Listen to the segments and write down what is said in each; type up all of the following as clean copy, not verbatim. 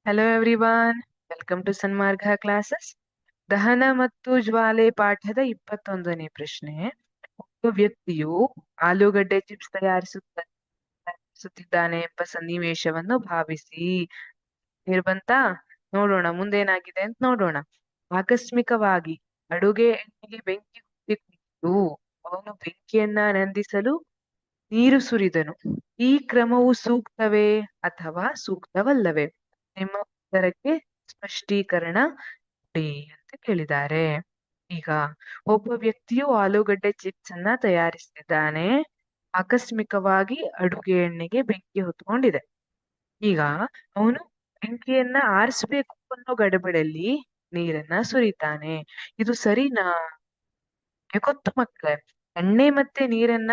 Hello everyone, welcome to Sanmarga classes. ದಹನ ಮತ್ತು ಜ್ವಾಲೆ ಪಾಠದ 21ನೇ ಪ್ರಶ್ನೆ. ಒಬ್ಬ ವ್ಯಕ್ತಿಯು ಆಲೂಗಡ್ಡೆ ಚಿಪ್ಸ್ ತಯಾರಿಸುತ್ತಿದ್ದಾನೆ ಎಂಬ ಸನ್ನಿವೇಶವನ್ನು ಭಾವಿಸಿ. ಬಂತ ನೋಡೋಣ ಮುಂದೇನಾಗಿದೆ ಅಂತ ನೋಡೋಣ. ಆಕಸ್ಮಿಕವಾಗಿ ಅಡುಗೆ ಎಣ್ಣೆಗೆ ಬೆಂಕಿ ಹೊತ್ತಿಕೊಂಡು ಅವನು ಬೆಂಕಿಯನ್ನ ನಂದಿಸಲು ನೀರು ಸುರಿದನು. ಈ ಕ್ರಮವು ಸೂಕ್ತವೇ ಅಥವಾ ಸೂಕ್ತವಲ್ಲವೇ? ನಿಮ್ಮ ಉತ್ತರಕ್ಕೆ ಸ್ಪಷ್ಟೀಕರಣ ಕೊಡಿ ಅಂತ ಕೇಳಿದ್ದಾರೆ. ಈಗ ಒಬ್ಬ ವ್ಯಕ್ತಿಯು ಆಲೂಗಡ್ಡೆ ಚಿಪ್ಸ್ ಅನ್ನ ತಯಾರಿಸ್ತಿದ್ದಾನೆ. ಆಕಸ್ಮಿಕವಾಗಿ ಅಡುಗೆ ಎಣ್ಣೆಗೆ ಬೆಂಕಿ ಹೊತ್ಕೊಂಡಿದೆ. ಈಗ ಅವನು ಬೆಂಕಿಯನ್ನ ಆರಿಸ್ಬೇಕು ಅನ್ನೋ ಗಡಬಿಡಲ್ಲಿ ನೀರನ್ನ ಸುರಿತಾನೆ. ಇದು ಸರಿನಾ? ಗೊತ್ತು ಮಕ್ಕಳೇ, ಎಣ್ಣೆ ಮತ್ತೆ ನೀರನ್ನ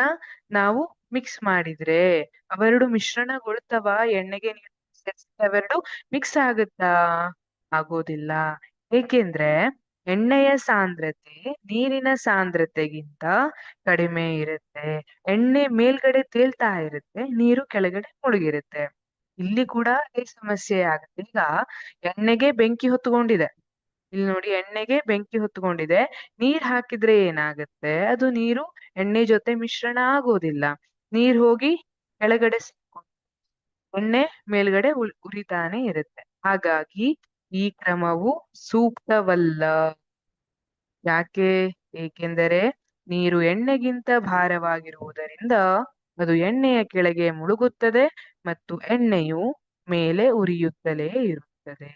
ನಾವು ಮಿಕ್ಸ್ ಮಾಡಿದ್ರೆ ಅವೆರಡು ಮಿಶ್ರಣಗೊಳ್ತವ? ಎಣ್ಣೆಗೆ ನೀರು ಸೇರಿಸಿದ್ರೆ ಅವೆರಡು ಮಿಕ್ಸ್ ಆಗುತ್ತಾ? ಆಗೋದಿಲ್ಲ. ಏಕೆಂದ್ರೆ ಎಣ್ಣೆಯ ಸಾಂದ್ರತೆ ನೀರಿನ ಸಾಂದ್ರತೆಗಿಂತ ಕಡಿಮೆ ಇರುತ್ತೆ. ಎಣ್ಣೆ ಮೇಲ್ಗಡೆ ತೇಲ್ತಾ ಇರುತ್ತೆ, ನೀರು ಕೆಳಗಡೆ ಮುಳುಗಿರುತ್ತೆ. ಇಲ್ಲಿ ಕೂಡ ಅದೇ ಸಮಸ್ಯೆ ಆಗುತ್ತೆ. ಈಗ ಎಣ್ಣೆಗೆ ಬೆಂಕಿ ಹೊತ್ಕೊಂಡಿದೆ. ಇಲ್ಲಿ ನೋಡಿ, ಎಣ್ಣೆಗೆ ಬೆಂಕಿ ಹೊತ್ಕೊಂಡಿದೆ. ನೀರ್ ಹಾಕಿದ್ರೆ ಏನಾಗುತ್ತೆ? ಅದು ನೀರು ಎಣ್ಣೆ ಜೊತೆ ಮಿಶ್ರಣ ಆಗೋದಿಲ್ಲ. ನೀರ್ ಹೋಗಿ ಕೆಳಗಡೆ ಸಿಕ್ಕೊಂಡು ಎಣ್ಣೆ ಮೇಲ್ಗಡೆ ಉರಿತಾನೆ ಇರುತ್ತೆ. ಹಾಗಾಗಿ ಈ ಕ್ರಮವು ಸೂಕ್ತವಲ್ಲ. ಯಾಕೆ? ಏಕೆಂದರೆ ನೀರು ಎಣ್ಣೆಗಿಂತ ಭಾರವಾಗಿರುವುದರಿಂದ ಅದು ಎಣ್ಣೆಯ ಕೆಳಗೆ ಮುಳುಗುತ್ತದೆ ಮತ್ತು ಎಣ್ಣೆಯು ಮೇಲೆ ಉರಿಯುತ್ತಲೇ ಇರುತ್ತದೆ.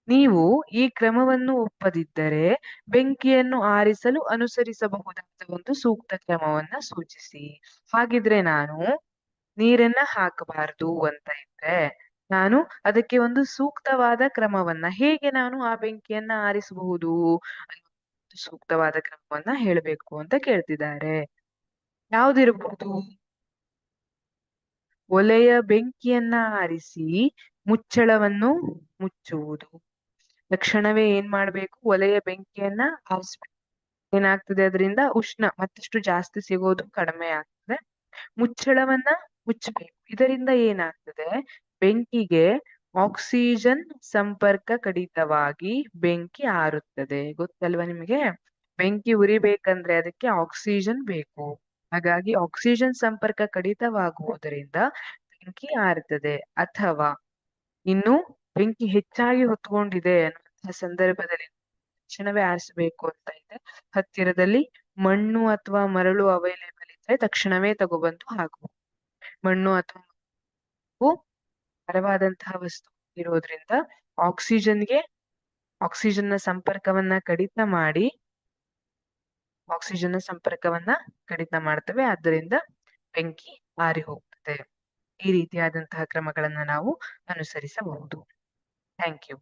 ನೀವು ಈ ಕ್ರಮವನ್ನು ಒಪ್ಪದಿದ್ದರೆ ಬೆಂಕಿಯನ್ನು ಆರಿಸಲು ಅನುಸರಿಸಬಹುದಾದ ಒಂದು ಸೂಕ್ತ ಕ್ರಮವನ್ನ ಸೂಚಿಸಿ. ಹಾಗಿದ್ರೆ ನಾನು ನೀರನ್ನ ಹಾಕಬಾರದು ಅಂತ ಇದ್ರೆ ನಾನು ಅದಕ್ಕೆ ಒಂದು ಸೂಕ್ತವಾದ ಕ್ರಮವನ್ನ, ಹೇಗೆ ನಾನು ಆ ಬೆಂಕಿಯನ್ನ ಆರಿಸಬಹುದು ಸೂಕ್ತವಾದ ಕ್ರಮವನ್ನ ಹೇಳಬೇಕು ಅಂತ ಕೇಳ್ತಿದ್ದಾರೆ. ಯಾವ್ದಿರಬಹುದು? ಒಲೆಯ ಬೆಂಕಿಯನ್ನ ಆರಿಸಿ ಮುಚ್ಚಳವನ್ನು ಮುಚ್ಚುವುದು. ತಕ್ಷಣವೇ ಏನ್ ಮಾಡ್ಬೇಕು? ಒಲೆಯ ಬೆಂಕಿಯನ್ನ ಆರಿಸ್ಬೇಕು. ಏನಾಗ್ತದೆ? ಅದರಿಂದ ಉಷ್ಣ ಮತ್ತಷ್ಟು ಜಾಸ್ತಿ ಸಿಗೋದು ಕಡಿಮೆ ಆಗ್ತದೆ. ಮುಚ್ಚಳವನ್ನ ಮುಚ್ಚಬೇಕು. ಇದರಿಂದ ಏನಾಗ್ತದೆ? ಬೆಂಕಿಗೆ ಆಕ್ಸಿಜನ್ ಸಂಪರ್ಕ ಕಡಿತವಾಗಿ ಬೆಂಕಿ ಆರುತ್ತದೆ. ಗೊತ್ತಲ್ವಾ ನಿಮಗೆ? ಬೆಂಕಿ ಉರಿಬೇಕಂದ್ರೆ ಅದಕ್ಕೆ ಆಕ್ಸಿಜನ್ ಬೇಕು. ಹಾಗಾಗಿ ಆಕ್ಸಿಜನ್ ಸಂಪರ್ಕ ಕಡಿತವಾಗುವುದರಿಂದ ಬೆಂಕಿ ಆರುತ್ತದೆ. ಅಥವಾ ಇನ್ನು ಬೆಂಕಿ ಹೆಚ್ಚಾಗಿ ಹೊತ್ಕೊಂಡಿದೆ ಅನ್ನುವಂತಹ ಸಂದರ್ಭದಲ್ಲಿ ತಕ್ಷಣವೇ ಆರಿಸಬೇಕು ಅಂತ ಇದೆ, ಹತ್ತಿರದಲ್ಲಿ ಮಣ್ಣು ಅಥವಾ ಮರಳು ಅವೈಲೇಬಲ್ ಇದ್ರೆ ತಕ್ಷಣವೇ ತಗೊಬಂದು ಹಾಕಬಹುದು. ಮಣ್ಣು ಅಥವಾ ಭಾರವಾದಂತಹ ವಸ್ತು ಇರೋದ್ರಿಂದ ಆಕ್ಸಿಜನ್ನ ಸಂಪರ್ಕವನ್ನ ಕಡಿತ ಮಾಡ್ತವೆ. ಆದ್ದರಿಂದ ಬೆಂಕಿ ಆರಿ ಹೋಗ್ತದೆ. ಈ ರೀತಿಯಾದಂತಹ ಕ್ರಮಗಳನ್ನ ನಾವು ಅನುಸರಿಸಬಹುದು. Thank you.